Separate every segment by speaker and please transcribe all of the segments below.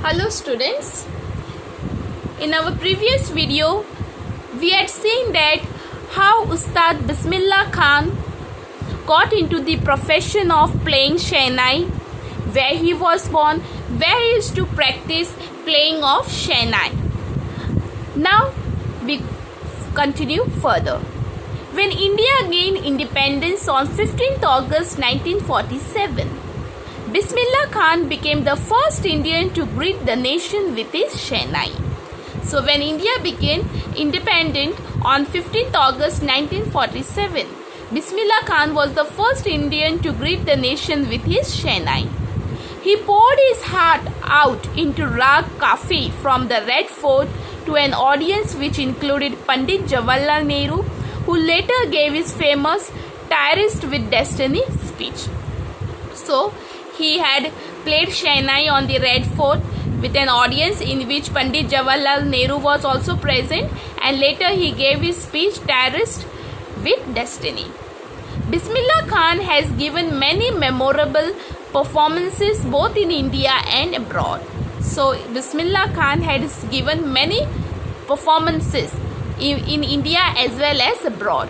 Speaker 1: Hello students, in our previous video we had seen that how Ustad Bismillah Khan got into the profession of playing Shehnai, where he was born, where he used to practice playing of Shehnai. Now we continue further. When India gained independence on 15th August 1947, Bismillah Khan became the first Indian to greet the nation with his Shehnai. So when India became independent on 15th August 1947, Bismillah Khan was the first Indian to greet the nation with his Shehnai. He poured his heart out into Rag Kafi from the Red Fort to an audience which included Pandit Jawaharlal Nehru, who later gave his famous Tryst with Destiny speech. So he had played Shehnai on the Red Fort with an audience in which Pandit Jawaharlal Nehru was also present, and later he gave his speech Tryst with Destiny. Bismillah Khan has given many memorable performances both in India and abroad. So Bismillah Khan has given many performances in India as well as abroad.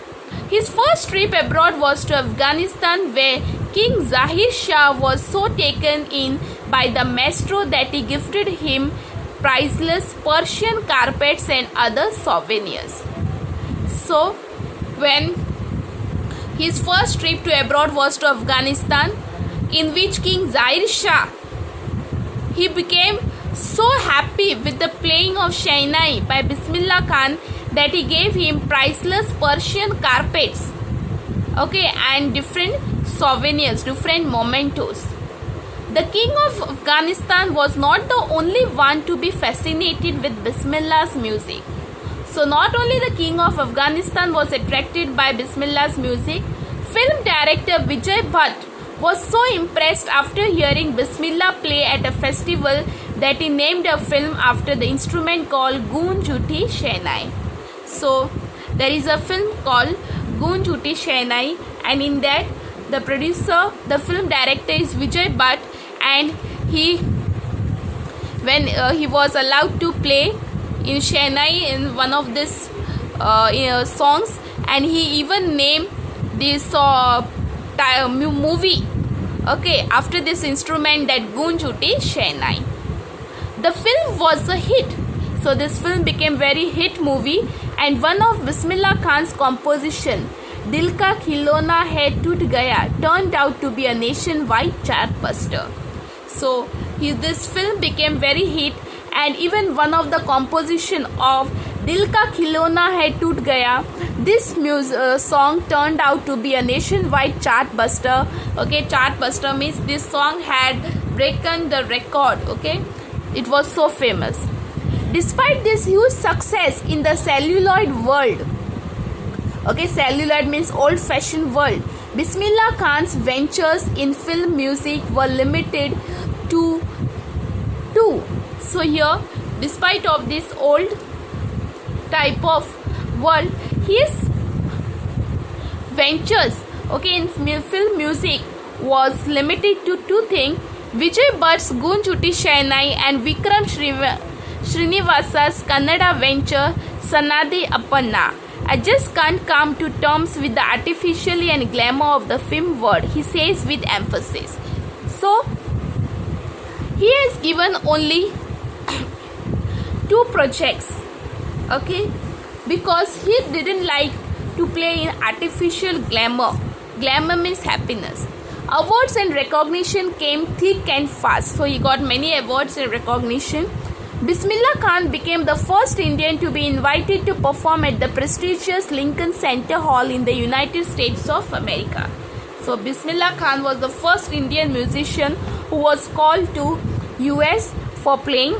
Speaker 1: His first trip abroad was to Afghanistan, where King Zahir Shah was so taken in by the maestro that he gifted him priceless Persian carpets and other souvenirs. So when his first trip to abroad was to Afghanistan, in which King Zahir Shah, he became so happy with the playing of Shehnai by Bismillah Khan that he gave him priceless Persian carpets, and different souvenirs, different mementos. The king of Afghanistan was not the only one to be fascinated with Bismillah's music. So not only the king of Afghanistan was attracted by Bismillah's music, film director Vijay Bhatt was so impressed after hearing Bismillah play at a festival that he named a film after the instrument called Goonj Uthi Shehnai. So there is a film called Goonj Uthi Shehnai, and in that the producer, the film director is Vijay Bhatt, and when he was allowed to play in Shehnai in one of these songs, and he even named this movie after this instrument, that Goonj Uthi Shehnai. The film was a hit. So this film became very hit movie, and one of Bismillah Khan's composition, Dil Ka Khilona Hai Toot Gaya, turned out to be a nationwide chartbuster. So this film became very hit, and even one of the composition of Dil Ka Khilona Hai Toot Gaya, this song turned out to be a nationwide chartbuster. Chartbuster means this song had broken the record. It was so famous. Despite this huge success in the celluloid world, celluloid means old-fashioned world, Bismillah Khan's ventures in film music were limited to two. So here, despite of this old type of world, his ventures in film music was limited to two things: Vijay Bhatt's Goonj Uthi Shehnai and Vikram Srinivasa's Kannada venture Sannadi Appanna. I just can't come to terms with the artificiality and glamour of the film world, he says with emphasis. So he has given only two projects, because he didn't like to play in artificial glamour. Glamour means happiness. Awards and recognition came thick and fast, so he got many awards and recognition. Bismillah Khan became the first Indian to be invited to perform at the prestigious Lincoln Center Hall in the United States of America. So Bismillah Khan was the first Indian musician who was called to US for playing.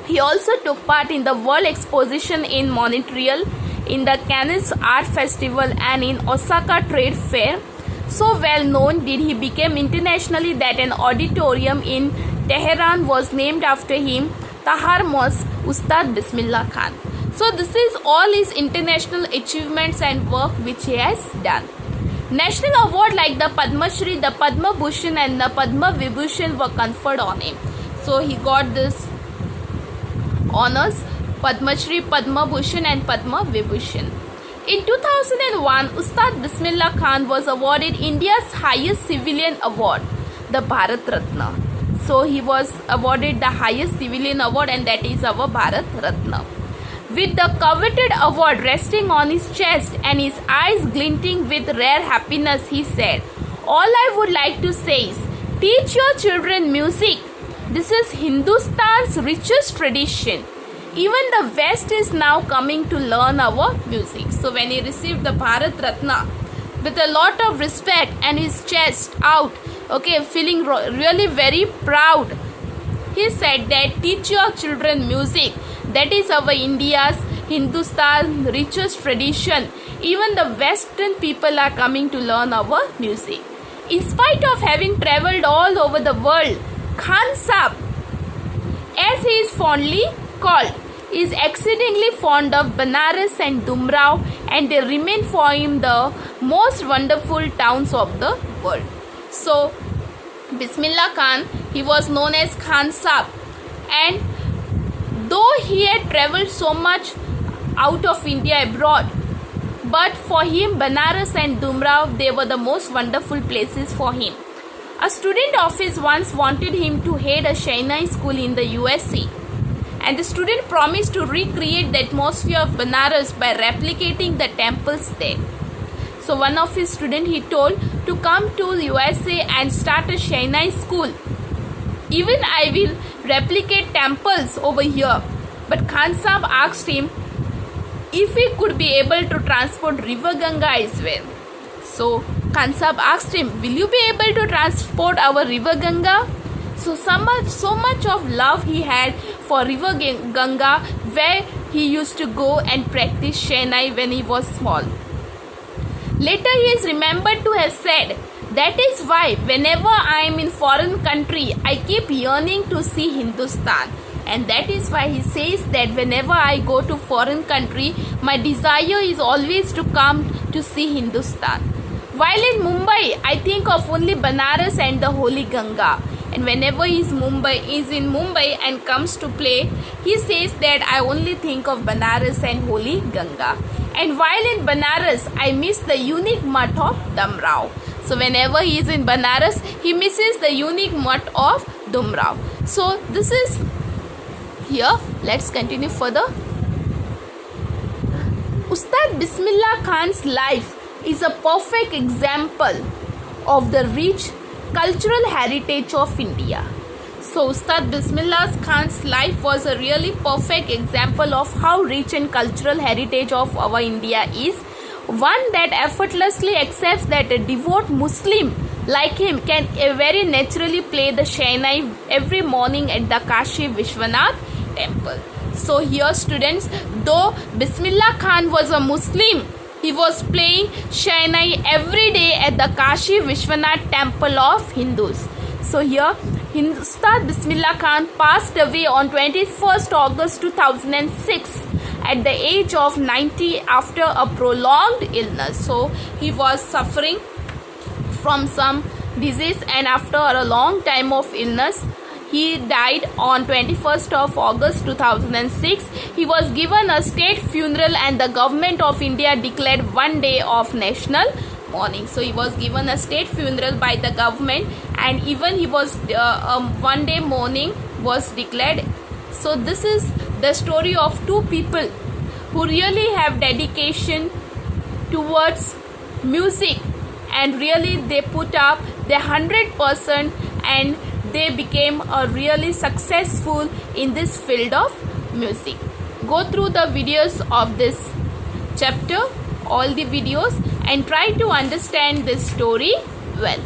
Speaker 1: He also took part in the World Exposition in Montreal, in the Cannes Art Festival, and in Osaka Trade Fair. So well known did he become internationally that an auditorium in Tehran was named after him, Tahar Mosque, Ustad Bismillah Khan. So this is all his international achievements and work which he has done. National award like the Padma Shri, the Padma Bhushan and the Padma Vibhushan were conferred on him. So he got this honors, Padma Shri, Padma Bhushan and Padma Vibhushan. In 2001, Ustad Bismillah Khan was awarded India's highest civilian award, the Bharat Ratna. So he was awarded the highest civilian award, and that is our Bharat Ratna. With the coveted award resting on his chest and his eyes glinting with rare happiness, he said, "All I would like to say is, teach your children music. This is Hindustan's richest tradition. Even the West is now coming to learn our music." So when he received the Bharat Ratna with a lot of respect and his chest out, okay, feeling really very proud, he said that teach your children music. That is our India's, Hindustan's richest tradition. Even the Western people are coming to learn our music. In spite of having travelled all over the world, Khan Sahab, as he is fondly called, is exceedingly fond of Banaras and Dumrao, and they remain for him the most wonderful towns of the world. So Bismillah Khan, he was known as Khan Sahab, and though he had travelled so much out of India abroad, but for him Banaras and Dumrao, they were the most wonderful places for him. A student of his once wanted him to head a Shehnai school in the USA, and the student promised to recreate the atmosphere of Banaras by replicating the temples there. So one of his students, he told to come to the USA and start a Shehnai school. Even I will replicate temples over here. But Khan Sahab asked him if he could be able to transport river Ganga as well. So Khan Sahab asked him, will you be able to transport our river Ganga? So much of love he had for river Ganga, where he used to go and practice Shehnai when he was small. Later he is remembered to have said, that is why whenever I am in foreign country, I keep yearning to see Hindustan. And that is why he says that whenever I go to foreign country, my desire is always to come to see Hindustan. While in Mumbai, I think of only Banaras and the Holy Ganga. And whenever he is in Mumbai and comes to play, he says that I only think of Banaras and Holy Ganga. And while in Banaras, I miss the unique mutt of Dumrao. So whenever he is in Banaras, he misses the unique mutt of Dumrao. So this is here. Let's continue further. Ustad Bismillah Khan's life is a perfect example of the rich cultural heritage of India. So Ustad Bismillah Khan's life was a really perfect example of how rich and cultural heritage of our India is. One that effortlessly accepts that a devout Muslim like him can very naturally play the Shehnai every morning at the Kashi Vishwanath temple. So here students, though Bismillah Khan was a Muslim, he was playing Shehnai every day at the Kashi Vishwanath temple of Hindus. So here Ustad Bismillah Khan passed away on 21st August 2006 at the age of 90 after a prolonged illness. So he was suffering from some disease, and after a long time of illness, he died on 21st of August 2006. He was given a state funeral, and the government of India declared one day of national mourning. So he was given a state funeral by the government, and even he was one day mourning was declared. So this is the story of two people who really have dedication towards music, and really they put up their 100% and they became a really successful in this field of music. Go through the videos of this chapter, all the videos, and try to understand this story well.